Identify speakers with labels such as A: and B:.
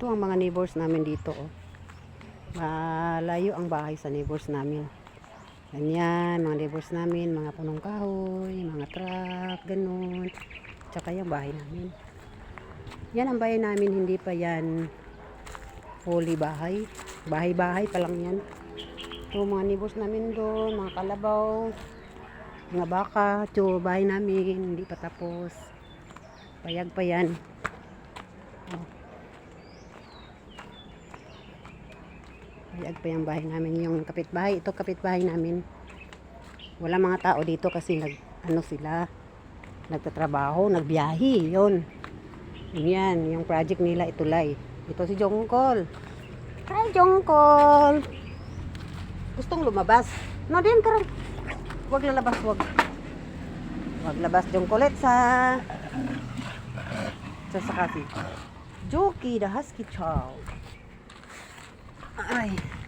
A: Ito ang mga neighbors namin dito. Oh. Malayo ang bahay sa neighbors namin. Ganyan, mga neighbors namin, mga punong kahoy, mga truck, ganun. Tsaka yung bahay namin. Yan ang bahay namin, hindi pa yan fully bahay. Bahay-bahay pa lang yan. Ito mga neighbors namin doon, mga kalabaw, mga baka. Ito bahay namin, hindi pa tapos. Payag pa yan. Oh. Payag pa yung bahay namin, yung kapitbahay. Ito kapitbahay namin. Wala mga tao dito kasi nagtatrabaho, nagbiyahe. Yun. Yan, yung project nila itulay. Ito si Jongkol. Hi Jongkol. Gustong lumabas. No din karon. Wag lalabas, wag. Wag labas Jongkolet sa kasi. Joki the husky child. Ay.